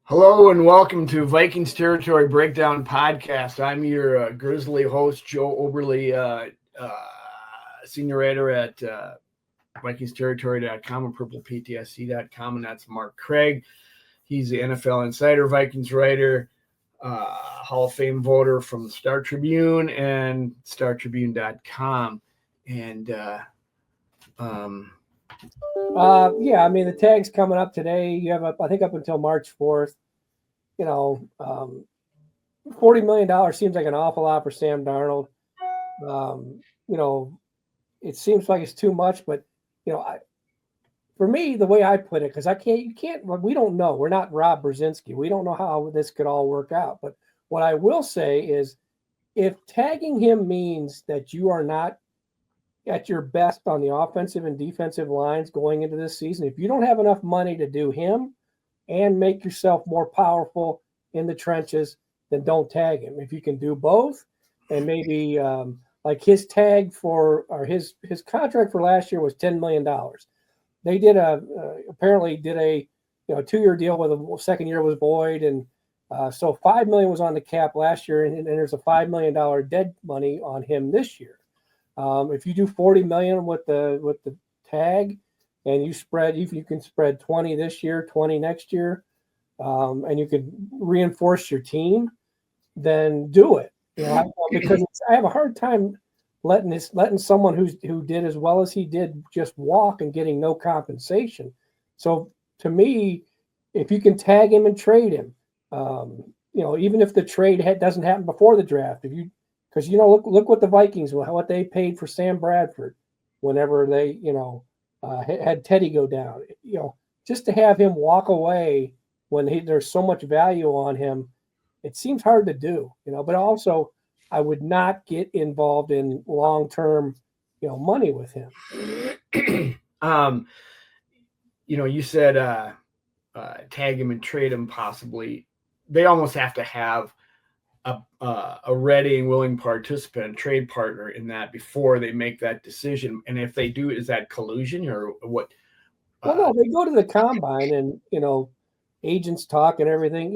Hello and welcome to Vikings Territory Breakdown Podcast. I'm your grizzly host, Joe Oberly, senior writer at VikingsTerritory.com and PurplePTSC.com, and that's Mark Craig. He's the NFL Insider Vikings writer, Hall of Fame voter from the Star Tribune and StarTribune.com. And the tag's coming up today. You have I think up until March 4th. $40 million seems like an awful lot for Sam Darnold. It seems like it's too much, but for me, the way I put it, because we don't know. We're not Rob Brzezinski. We don't know how this could all work out. But what I will say is, if tagging him means that you are not at your best on the offensive and defensive lines going into this season, if you don't have enough money to do him and make yourself more powerful in the trenches, then don't tag him. If you can do both, and maybe like his tag his contract for last year was $10 million. They did apparently did a 2-year deal with a second year was void, and so $5 million was on the cap last year, and there's a $5 million dead money on him this year. If you do $40 million with the tag, and you can spread 20 this year, 20 next year, and you can reinforce your team, then do it. Because I have a hard time letting someone who did as well as he did just walk and getting no compensation. So to me, if you can tag him and trade him, even if the trade doesn't happen before the draft, because look what the Vikings, what they paid for Sam Bradford whenever they had Teddy go down. Just to have him walk away when there's so much value on him, it seems hard to do. But also I would not get involved in long-term, money with him. You said tag him and trade him possibly. They almost have to have a ready and willing participant, trade partner in that before they make that decision. And if they do, is that collusion or what? Well, no, they go to the combine and, agents talk and everything.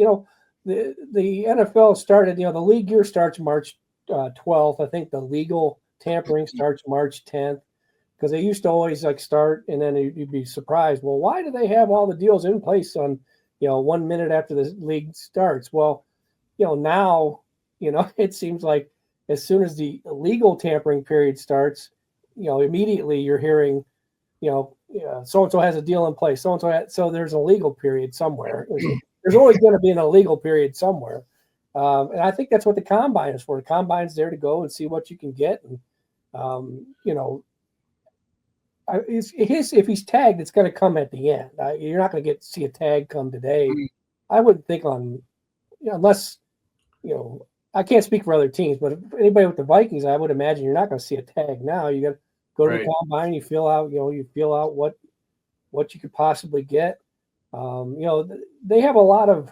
The NFL started, the league year starts March 12th. I think the legal tampering starts March 10th, because they used to always start and then you'd be surprised. Well, why do they have all the deals in place on, 1 minute after the league starts? Well, now, it seems like as soon as the legal tampering period starts, immediately you're hearing, so-and-so has a deal in place. So there's a legal period somewhere. There's always going to be an illegal period somewhere. And I think that's what the combine is for. The combine's there to go and see what you can get. And, if he's tagged, it's going to come at the end. You're not going to see a tag come today. I wouldn't think unless, I can't speak for other teams, but if anybody with the Vikings, I would imagine you're not going to see a tag now. You got to go to the combine, you feel out what you could possibly get. They have a lot of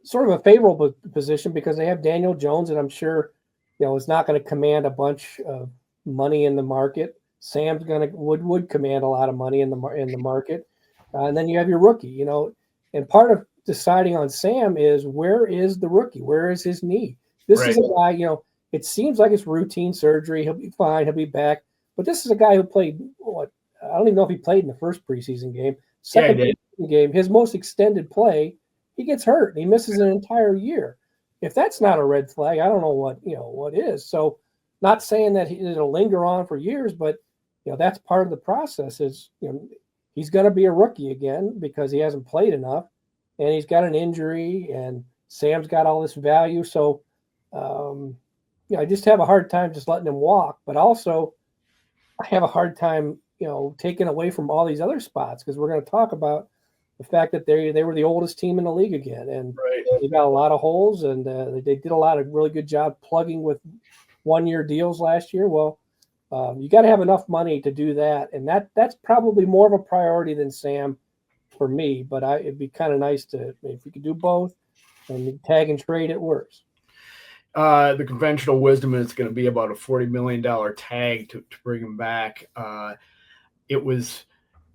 sort of a favorable position because they have Daniel Jones, and I'm sure, is not going to command a bunch of money in the market. Sam's would command a lot of money in the market. And then you have your rookie, and part of deciding on Sam is, where is the rookie? Where is his knee? This is a guy, it seems like it's routine surgery. He'll be fine. He'll be back. But this is a guy who played, I don't even know if he played in the first prereceding game. Second preseason game, his most extended play, he gets hurt. He misses an entire year. If that's not a red flag, I don't know what is. So not saying that it'll linger on for years, but, that's part of the process is, he's going to be a rookie again because he hasn't played enough. And he's got an injury, and Sam's got all this value. So, I just have a hard time just letting him walk. But also, I have a hard time, taking away from all these other spots, because we're going to talk about the fact that they were the oldest team in the league again, and they got a lot of holes, and they did a lot of really good job plugging with 1-year deals last year. Well, you got to have enough money to do that, and that's probably more of a priority than Sam for me, but it'd be kind of nice if we could do both and tag and trade, it works. The conventional wisdom is going to be about a $40 million tag to bring him back. It was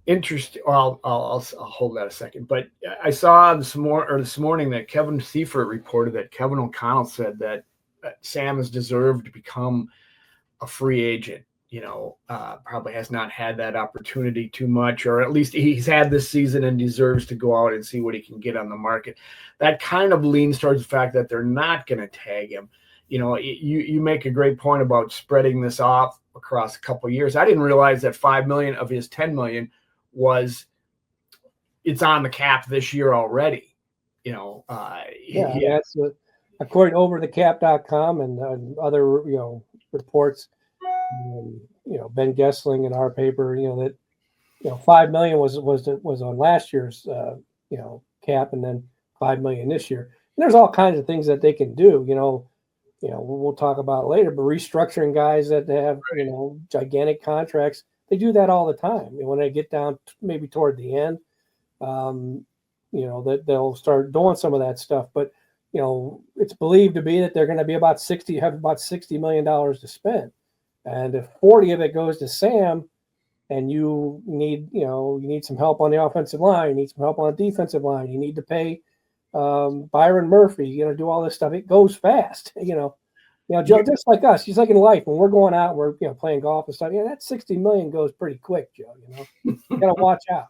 Interesting. Well, I'll hold that a second. But I saw this morning that Kevin Seifert reported that Kevin O'Connell said that Sam has deserved to become a free agent. Probably has not had that opportunity too much, or at least he's had this season and deserves to go out and see what he can get on the market. That kind of leans towards the fact that they're not going to tag him. You make a great point about spreading this off across a couple of years. I didn't realize that 5 million of his 10 million was it's on the cap this year already. That's according to overthecap.com and other reports. Ben Gessling in our paper, that 5 million was on last year's cap, and then 5 million this year. And there's all kinds of things that they can do. We'll talk about it later, but restructuring guys that have gigantic contracts, they do that all the time. When they get down maybe toward the end, that they'll start doing some of that stuff. But it's believed to be that they're going to be about $60 million to spend. And if 40 of it goes to Sam, and you need some help on the offensive line, you need some help on the defensive line, you need to pay Byron Murphy, do all this stuff. It goes fast, Joe, just like us, just like in life, when we're going out, we're playing golf and stuff. That 60 million goes pretty quick, Joe. You got to watch out.